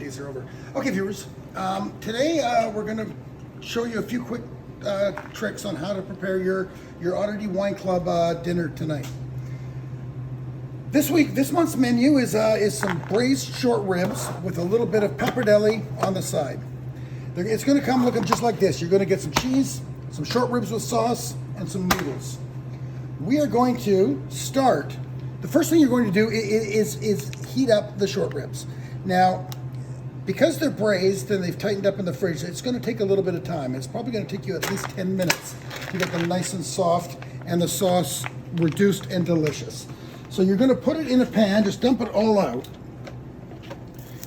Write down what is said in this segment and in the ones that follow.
days are over. Okay, viewers, today we're going to show you a few quick tricks on how to prepare your Oddity Wine Club dinner tonight. This month's menu is some braised short ribs with a little bit of pappardelle on the side. It's going to come looking just like this. You're going to get some cheese, some short ribs with sauce, and some noodles. We are going to start. The first thing you're going to do is heat up the short ribs. Now, because they're braised and they've tightened up in the fridge, it's going to take a little bit of time. It's probably going to take you at least 10 minutes to get them nice and soft and the sauce reduced and delicious. So you're going to put it in a pan, just dump it all out.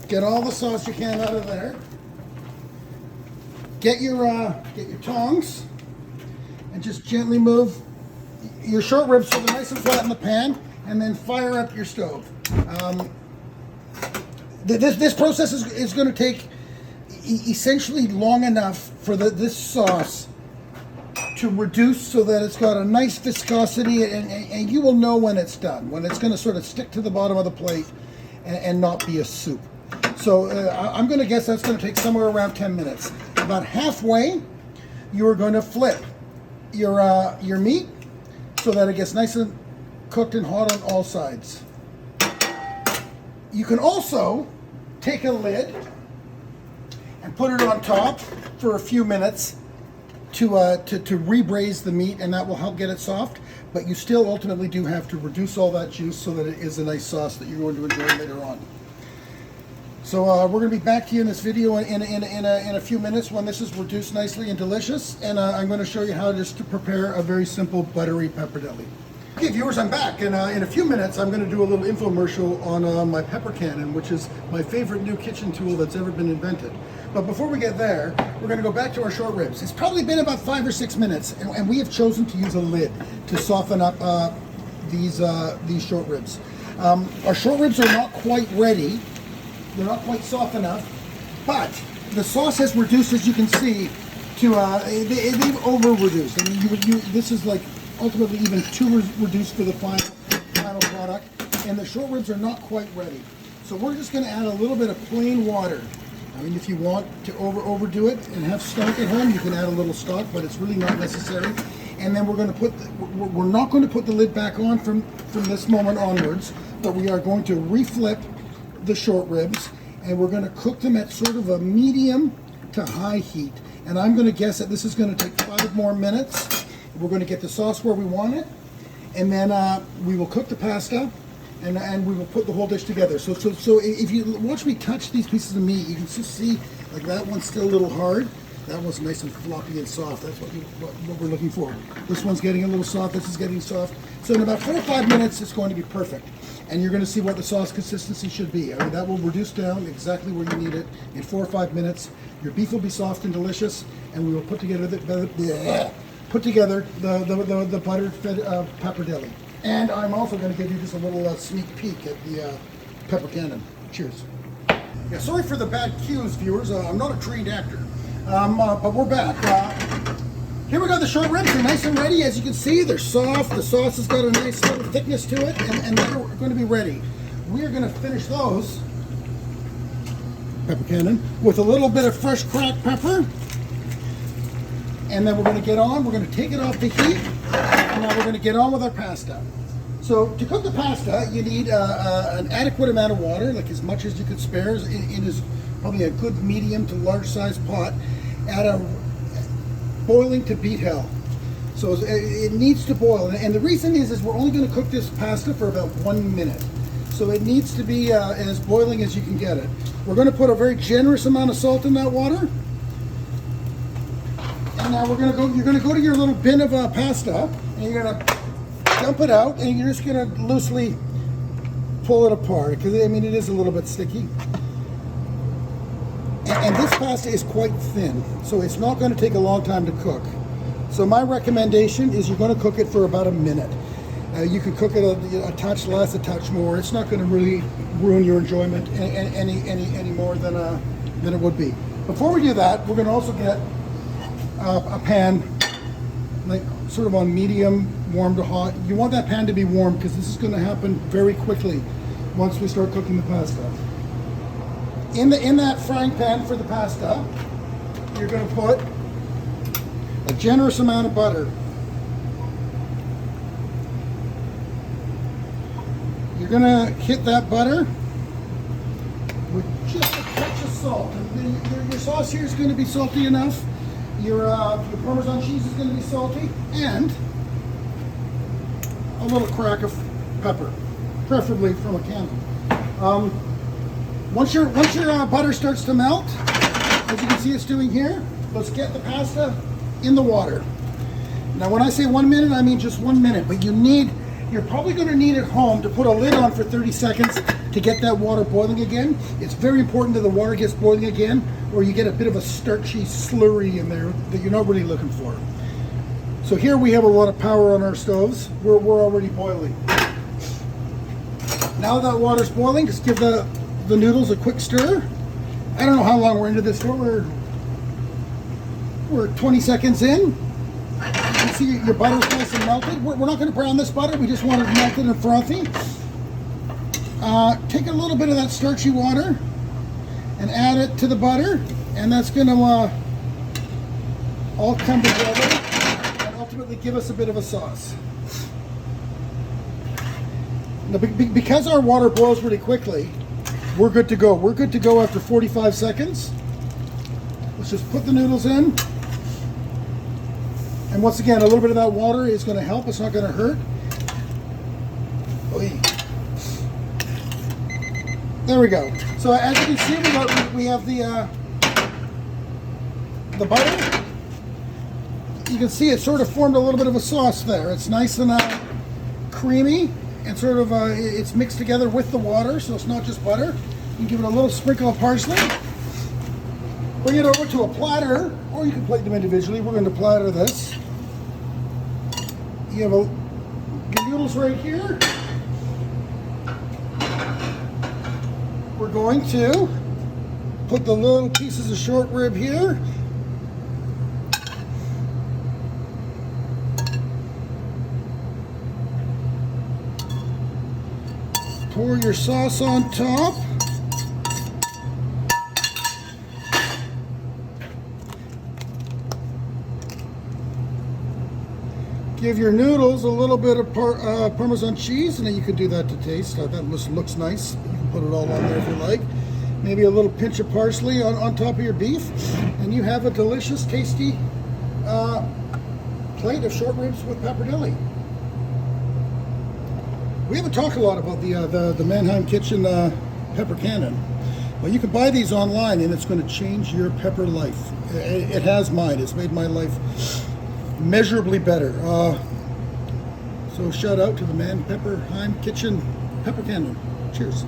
Get all the sauce you can out of there. Get your tongs and just gently move your short ribs so they're nice and flat in the pan, and then fire up your stove. This process is going to take essentially long enough for this sauce to reduce so that it's got a nice viscosity, and you will know when it's done, when it's going to sort of stick to the bottom of the plate and not be a soup. So I'm going to guess that's going to take somewhere around 10 minutes. About halfway, you're going to flip your meat so that it gets nice and cooked and hot on all sides. You can also take a lid and put it on top for a few minutes to rebraise the meat, and that will help get it soft. But you still ultimately do have to reduce all that juice so that it is a nice sauce that you're going to enjoy later on. So we're going to be back to you in this video in a few minutes when this is reduced nicely and delicious, and I'm going to show you how just to prepare a very simple buttery pappardelle. Okay, viewers, I'm back, and in a few minutes I'm going to do a little infomercial on my pepper cannon, which is my favorite new kitchen tool that's ever been invented. But before we get there, we're going to go back to our short ribs. It's probably been about 5 or 6 minutes, and we have chosen to use a lid to soften up these short ribs. Our short ribs are not quite ready. They're not quite soft enough, but the sauce has reduced, as you can see, to they've over-reduced. I mean, this is like ultimately even too reduced for the final product, and the short ribs are not quite ready. So we're just going to add a little bit of plain water. I mean, if you want to overdo it and have stock at home, you can add a little stock, but it's really not necessary. And then we're going to we're not going to put the lid back on from this moment onwards, but we are going to reflip the short ribs, and we're going to cook them at sort of a medium to high heat. And I'm going to guess that this is going to take 5 more minutes. We're going to get the sauce where we want it, and then we will cook the pasta, and we will put the whole dish together. So if you watch me touch these pieces of meat, you can just see like that one's still a little hard. That one's nice and floppy and soft. That's what we're looking for. This one's getting a little soft. This is getting soft. So in about 4 or 5 minutes, it's going to be perfect. And you're going to see what the sauce consistency should be. I mean, that will reduce down exactly where you need it in 4 or 5 minutes. Your beef will be soft and delicious, and we will put together the buttered pappardelle. And I'm also going to give you just a little sneak peek at the pepper cannon. Cheers. Yeah, sorry for the bad cues, viewers. I'm not a trained actor, but we're back. Here we got the short ribs. They're nice and ready. As you can see, they're soft. The sauce has got a nice little thickness to it, and they're going to be ready. We are going to finish those, pepper cannon, with a little bit of fresh cracked pepper. And then we're going to get on. We're going to take it off the heat, and now we're going to get on with our pasta. So to cook the pasta, you need an adequate amount of water, like as much as you could spare. It is probably a good medium to large size pot at a boiling to beat hell. So it needs to boil, and the reason is we're only going to cook this pasta for about 1 minute. So it needs to be as boiling as you can get it. We're going to put a very generous amount of salt in that water. And now you're going to go to your little bin of pasta, and you're going to dump it out, and you're just going to loosely pull it apart, because I mean it is a little bit sticky. And this pasta is quite thin, so it's not going to take a long time to cook. So my recommendation is you're going to cook it for about 1 minute. You can cook it a touch less, a touch more. It's not going to really ruin your enjoyment any more than it would be. Before we do that, we're going to also get a pan, like sort of on medium, warm to hot. You want that pan to be warm because this is going to happen very quickly once we start cooking the pasta. in that frying pan for the pasta, you're going to put a generous amount of butter. You're going to hit that butter with just a touch of salt. Your sauce here is going to be salty enough. Your Parmesan cheese is going to be salty, and a little crack of pepper, preferably from a candle. Once your butter starts to melt, as you can see it's doing here, let's get the pasta in the water. Now when I say 1 minute, I mean just 1 minute, but you're probably going to need at home to put a lid on for 30 seconds to get that water boiling again. It's very important that the water gets boiling again, or you get a bit of a starchy slurry in there that you're not really looking for. So here we have a lot of power on our stoves. We're already boiling. Now that water's boiling, just give the noodles a quick stir. I don't know how long we're into this. We're 20 seconds in. You can see your butter's nice and melted. We're not going to brown this butter. We just want it melted and frothy. Take a little bit of that starchy water and add it to the butter, and that's going to all come together and ultimately give us a bit of a sauce. Now, because our water boils really quickly, we're good to go. We're good to go after 45 seconds. Let's just put the noodles in. And once again, a little bit of that water is going to help. It's not going to hurt. There we go. So as you can see, we have the butter. You can see it sort of formed a little bit of a sauce there. It's nice and creamy, and sort of it's mixed together with the water, so it's not just butter. You can give it a little sprinkle of parsley. Bring it over to a platter, or you can plate them individually. We're going to platter this. You have your noodles right here. We're going to put the little pieces of short rib here. Pour your sauce on top. Give your noodles a little bit of Parmesan cheese, and then you can do that to taste. That looks nice. You can put it all on there if you like. Maybe a little pinch of parsley on top of your beef, and you have a delicious, tasty plate of short ribs with pappardelle. We haven't talked a lot about the Mannheim Kitchen pepper cannon. Well, you can buy these online, and it's going to change your pepper life. It has mine. It's made my life measurably better. So shout out to the Mannheim Kitchen pepper cannon. Cheers.